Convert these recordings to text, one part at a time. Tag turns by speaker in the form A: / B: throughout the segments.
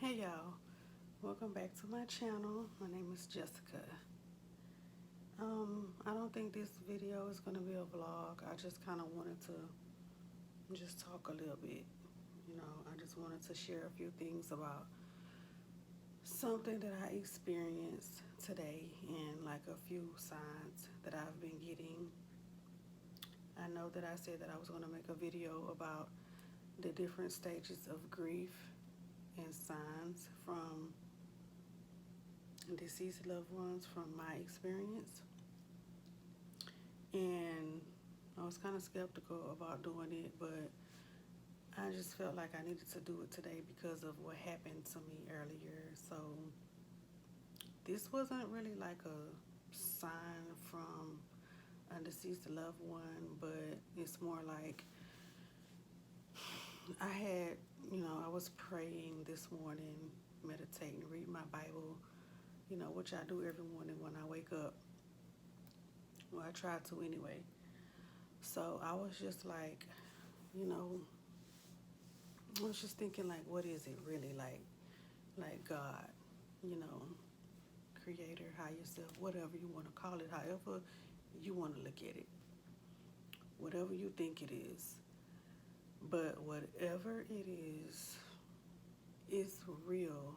A: Hey y'all, welcome back to my channel. My name is Jessica. I don't think this video is going to be a vlog. I just kind of wanted to just talk a little bit. I just wanted to share a few things about something that I experienced today and like a few signs that I've been getting. I know that I said that I was going to make a video about the different stages of grief and signs from deceased loved ones from my experience. And I was kind of skeptical about doing it, but I just felt like I needed to do it today because of what happened to me earlier. So this wasn't really like a sign from a deceased loved one, but it's more like I was praying this morning, meditating, reading my Bible, which I do every morning when I wake up. Well, I try to anyway. So I was just like, I was just thinking like, what is it really like God, you know, creator, higher self, whatever you want to call it, however you want to look at it, whatever you think it is. But whatever it is real.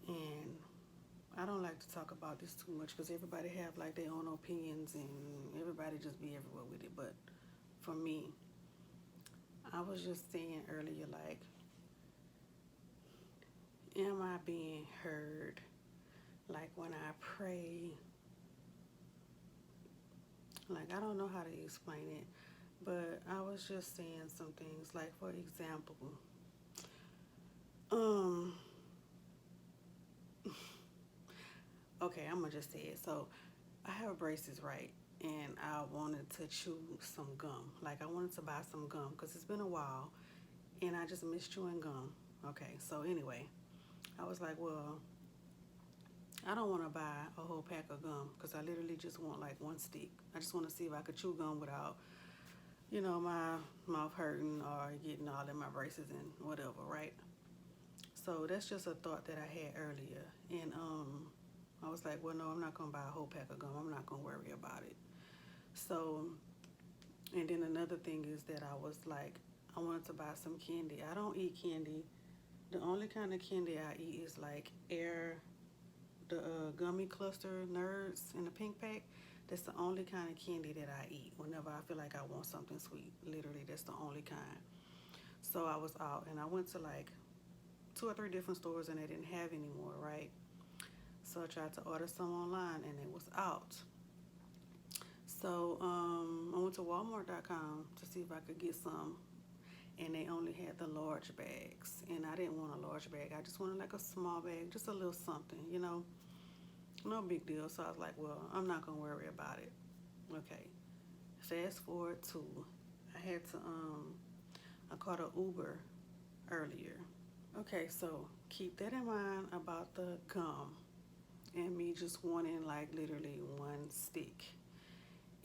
A: And I don't like to talk about this too much because everybody have like their own opinions and everybody just be everywhere with it. But for me, I was just saying earlier, like, am I being heard? Like when I pray, like I don't know how to explain it, but I was just saying some things. Like for example, okay, I'm gonna just say it. So I have braces, right? And I wanted to chew some gum. Like I wanted to buy some gum because it's been a while and I just miss chewing gum. Okay, so anyway, I was like, well, I don't want to buy a whole pack of gum because I literally just want like one stick. I just want to see if I could chew gum without, my mouth hurting or getting all in my braces and whatever, right? So that's just a thought that I had earlier. And I was like, well, no, I'm not going to buy a whole pack of gum. I'm not going to worry about it. So, and then another thing is that I was like, I wanted to buy some candy. I don't eat candy. The only kind of candy I eat is like the gummy cluster nerds in the pink pack. That's the only kind of candy that I eat whenever I feel like I want something sweet. Literally, that's the only kind. So I was out and I went to like 2 or 3 different stores and they didn't have any more, right? So I tried to order some online and it was out. So I went to Walmart.com to see if I could get some, and they only had the large bags, and I didn't want a large bag. I just wanted like a small bag, just a little something, no big deal. So I was like, well, I'm not gonna worry about it. Okay, fast forward to I caught an Uber earlier. Okay, so keep that in mind about the gum and me just wanting like literally one stick.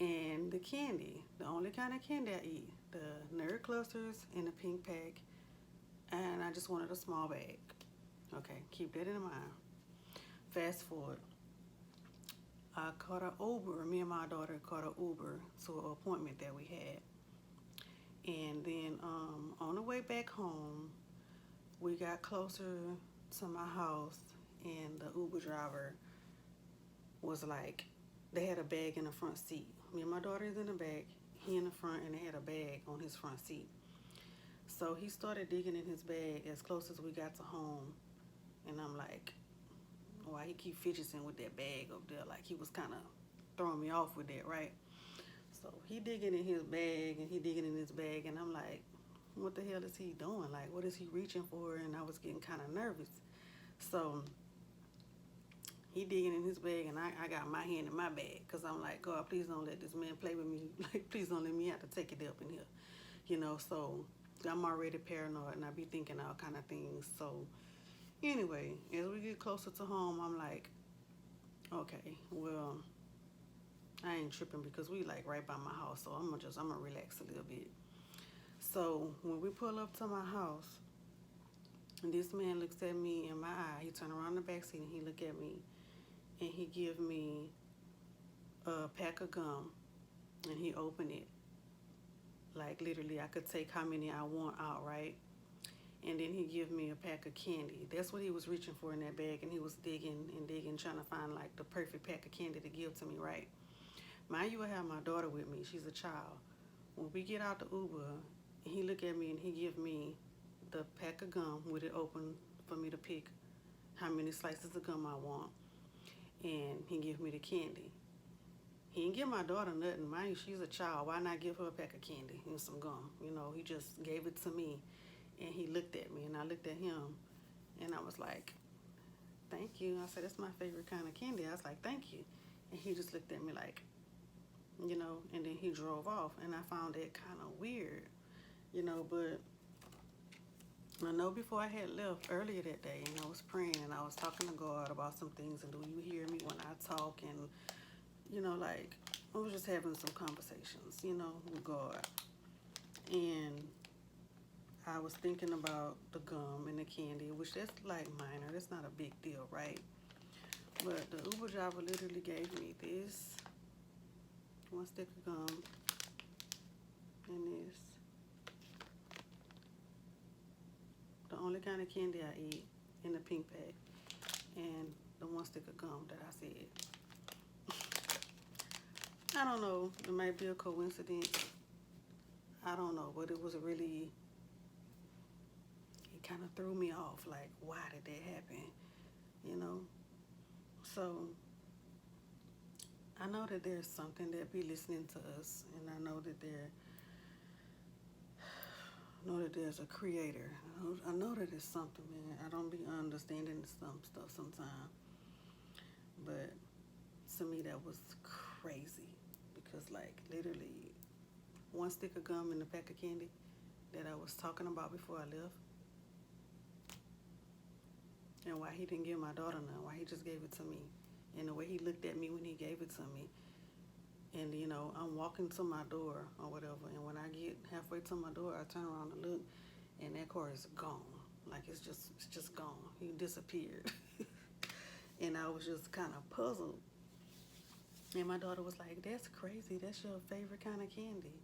A: And the candy, the only kind of candy I eat, the nerd clusters in the pink pack, and I just wanted a small bag. Okay, keep that in mind. Fast forward, I caught an Uber. Me and my daughter caught an Uber to an appointment that we had. And then on the way back home, we got closer to my house, and the Uber driver was like, they had a bag in the front seat. Me and my daughter is in the back, he in the front, and they had a bag on his front seat. So he started digging in his bag as close as we got to home, and I'm like, why he keep fidgeting with that bag up there? Like he was kind of throwing me off with that, right? So he digging in his bag and he digging in his bag, and I'm like, what the hell is he doing? Like, what is he reaching for? And I was getting kind of nervous. So he digging in his bag, and I got my hand in my bag because I'm like, God, please don't let this man play with me. Like, please don't let me have to take it up in here, So I'm already paranoid, and I be thinking all kind of things. So anyway, as we get closer to home, I'm like, okay, well, I ain't tripping because we like right by my house, so I'm gonna relax a little bit. So when we pull up to my house, And this man looks at me in my eye. He turned around in the back seat and he looked at me and he give me a pack of gum and he opened it. Like literally I could take how many I want out, right? And then he give me a pack of candy. That's what he was reaching for in that bag, and he was digging and digging, trying to find like the perfect pack of candy to give to me, right? Mind you, I have my daughter with me. She's a child. When we get out the Uber, he look at me and he give me the pack of gum with it open for me to pick how many slices of gum I want, and he give me the candy. He didn't give my daughter nothing. Mind you, she's a child. Why not give her a pack of candy and some gum? He just gave it to me, and he looked at me, and I looked at him, and I was like, thank you. I said, that's my favorite kind of candy. I was like, thank you. And he just looked at me like, and then he drove off, and I found it kind of weird, but I know before I had left earlier that day, and I was praying, and I was talking to God about some things, and do you hear me when I talk, and, like, I was just having some conversations, with God, and I was thinking about the gum and the candy, which that's like minor, that's not a big deal, right? But the Uber driver literally gave me this one stick of gum and this. The only kind of candy I eat in the pink pack, and the one stick of gum that I said. I don't know. It might be a coincidence. I don't know, but it was really, it kind of threw me off. Like, why did that happen? So I know that there's something that be listening to us, and I know that there's a creator. I know that it's something, man. I don't be understanding some stuff sometimes, but to me that was crazy, because like literally one stick of gum and a pack of candy that I was talking about before I left, and why he didn't give my daughter none, why he just gave it to me, and the way he looked at me when he gave it to me. And I'm walking to my door or whatever, and when I get halfway to my door, I turn around and look, and that car is gone. Like it's just gone. He disappeared. And I was just kind of puzzled. And my daughter was like, "That's crazy. That's your favorite kind of candy."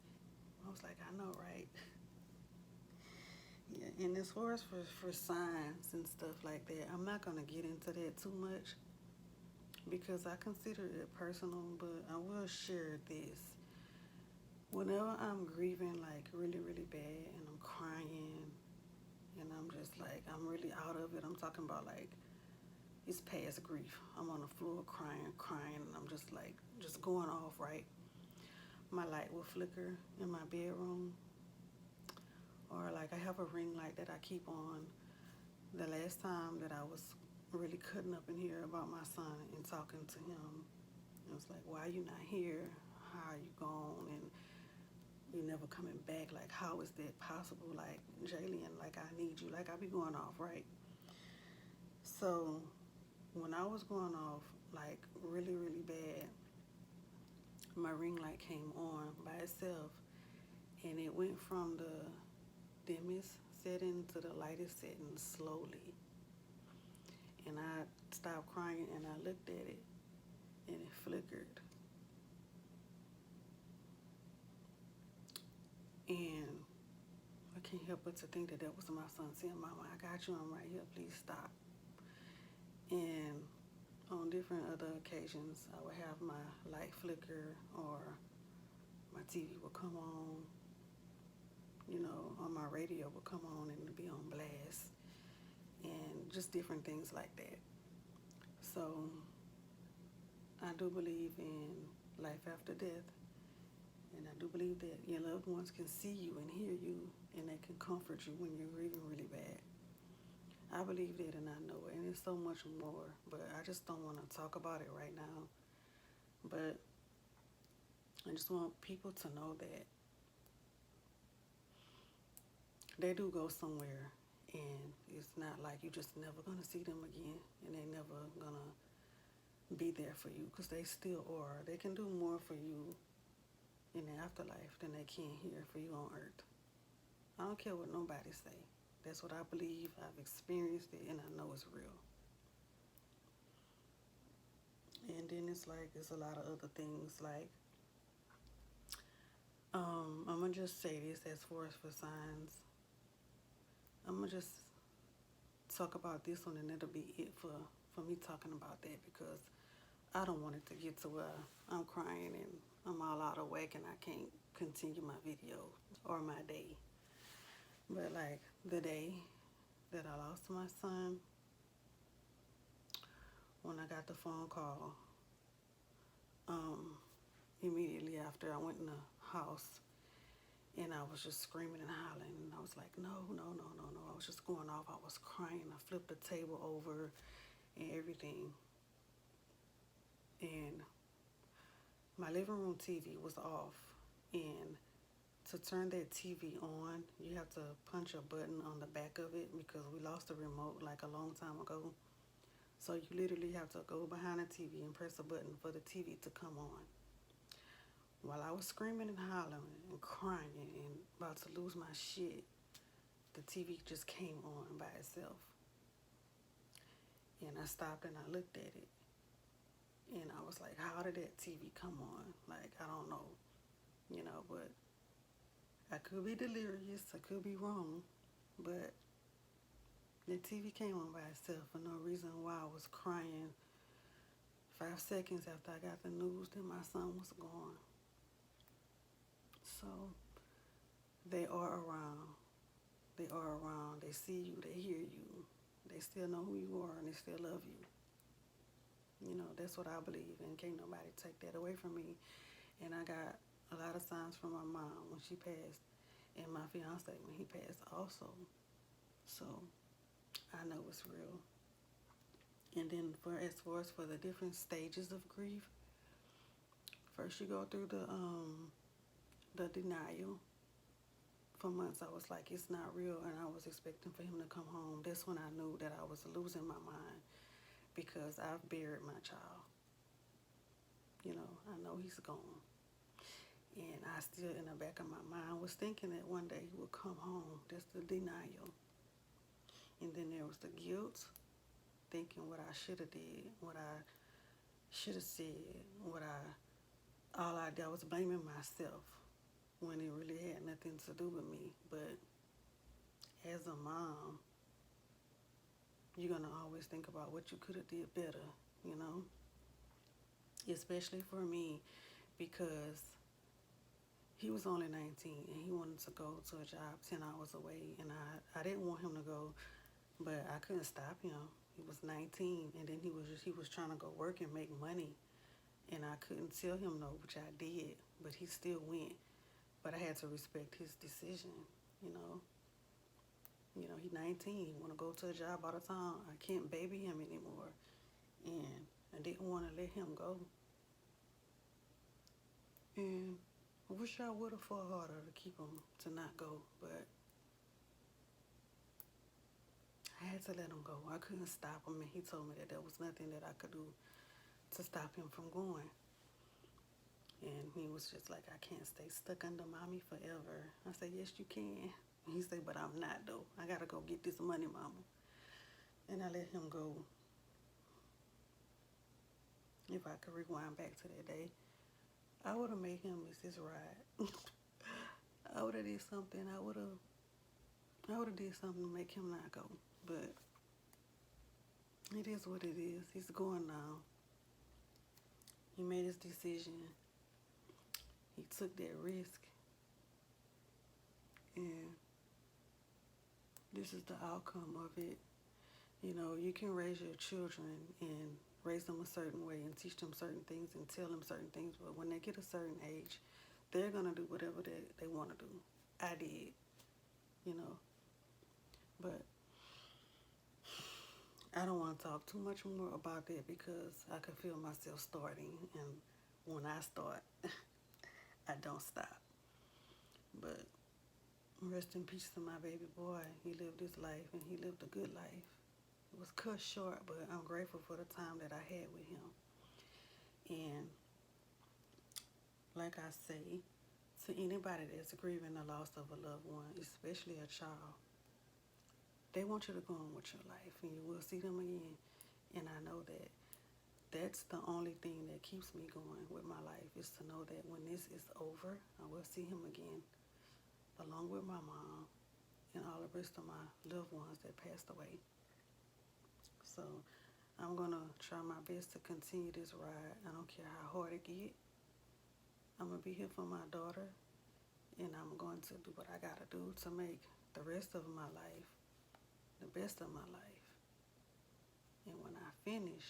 A: I was like, "I know, right?" Yeah. And as far as for signs and stuff like that, I'm not gonna get into that too much, because I consider it personal, but I will share this. Whenever I'm grieving like really, really bad, and I'm crying, and I'm just like, I'm really out of it. I'm talking about like, it's past grief. I'm on the floor crying, and I'm just like, just going off, right? My light will flicker in my bedroom, or like I have a ring light that I keep on. The last time that I was really cutting up in here about my son and talking to him, it was like, why are you not here? How are you gone? And you never coming back. Like, how is that possible? Like, Jalen, like I need you. Like I be going off, right? So when I was going off like really, really bad, my ring light came on by itself, and it went from the dimmest setting to the lightest setting slowly. And I stopped crying and I looked at it, and it flickered. And I can't help but to think that that was my son saying, "Mama, I got you. I'm right here. Please stop." And on different other occasions, I would have my light flicker, or my TV would come on, or my radio would come on and it'd be on blast, and just different things like that. So I do believe in life after death, and I do believe that your loved ones can see you and hear you, and they can comfort you when you're grieving really bad. I believe that, and I know it, and it's so much more, but I just don't want to talk about it right now. But I just want people to know that they do go somewhere, and it's not like you're just never going to see them again, and they never going to be there for you, because they still are. They can do more for you in the afterlife than they can here for you on earth. I don't care what nobody say. That's what I believe. I've experienced it and I know it's real. And then it's like, there's a lot of other things like, I'm gonna just say this as far as for signs. I'm gonna just talk about this one and it'll be it for me talking about that, because I don't want it to get to where I'm crying and I'm all out of whack and I can't continue my video or my day. But like the day that I lost my son, when I got the phone call, immediately after I went in the house and I was just screaming and hollering and I was like, no, no, no, no, no. I was just going off. I was crying. I flipped the table over and everything. And my living room TV was off. And to turn that TV on, you have to punch a button on the back of it because we lost the remote like a long time ago. So you literally have to go behind the TV and press a button for the TV to come on. While I was screaming and hollering and crying and about to lose my shit, the TV just came on by itself. And I stopped and I looked at it. And I was like, how did that TV come on? Like, I don't know, but I could be delirious, I could be wrong, but the TV came on by itself for no reason why I was crying 5 seconds after I got the news that my son was gone. So they are around. They are around. They see you. They hear you. They still know who you are and they still love you. That's what I believe, and can't nobody take that away from me. And I got a lot of signs from my mom when she passed and my fiance when he passed also. So I know it's real. And then as far as for the different stages of grief, first you go through the denial. For months I was like, it's not real, and I was expecting for him to come home. That's when I knew that I was losing my mind, because I've buried my child. I know he's gone. And I still, in the back of my mind, was thinking that one day he would come home. That's the denial. And then there was the guilt, thinking what I should have did, what I should have said, all I did, I was blaming myself when it really had nothing to do with me. But as a mom, you're going to always think about what you could have did better, especially for me, because he was only 19 and he wanted to go to a job 10 hours away, and I didn't want him to go, but I couldn't stop him. He was 19, and then he was trying to go work and make money, and I couldn't tell him no, which I did, but he still went. But I had to respect his decision, he's 19. He want to go to a job all the time. I can't baby him anymore, and I didn't want to let him go. And I wish I would have fought harder to keep him to not go, but I had to let him go. I couldn't stop him, and he told me that there was nothing that I could do to stop him from going. And he was just like, I can't stay stuck under mommy forever. I said, yes, you can. And he said, but I'm not, though. I got to go get this money, mama. And I let him go. If I could rewind back to that day, I would have made him miss his ride. I would have did something. I would have did something to make him not go. But it is what it is. He's going now. He made his decision. He took that risk. And this is the outcome of it. You can raise your children and raise them a certain way and teach them certain things and tell them certain things, but when they get a certain age, they're going to do whatever they want to do. I did, but I don't want to talk too much more about that because I can feel myself starting, and when I start, I don't stop. But rest in peace to my baby boy. He lived his life, and he lived a good life. It was cut short, but I'm grateful for the time that I had with him. And like I say, to anybody that's grieving the loss of a loved one, especially a child, they want you to go on with your life, and you will see them again. And I know that that's the only thing that keeps me going with my life, is to know that when this is over, I will see him again, along with my mom and all the rest of my loved ones that passed away. So I'm going to try my best to continue this ride. I don't care how hard it get. I'm going to be here for my daughter, and I'm going to do what I got to do to make the rest of my life the best of my life. And when I finish,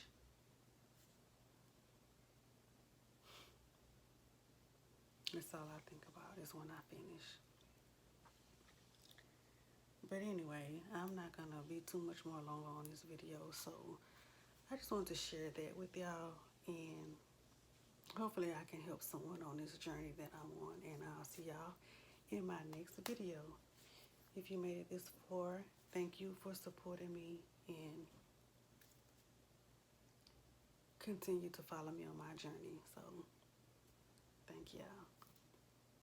A: that's all I think about, is when I finish. But anyway, I'm not going to be too much more longer on this video, so I just wanted to share that with y'all, and hopefully I can help someone on this journey that I'm on, and I'll see y'all in my next video. If you made it this far, thank you for supporting me, and continue to follow me on my journey. So thank y'all.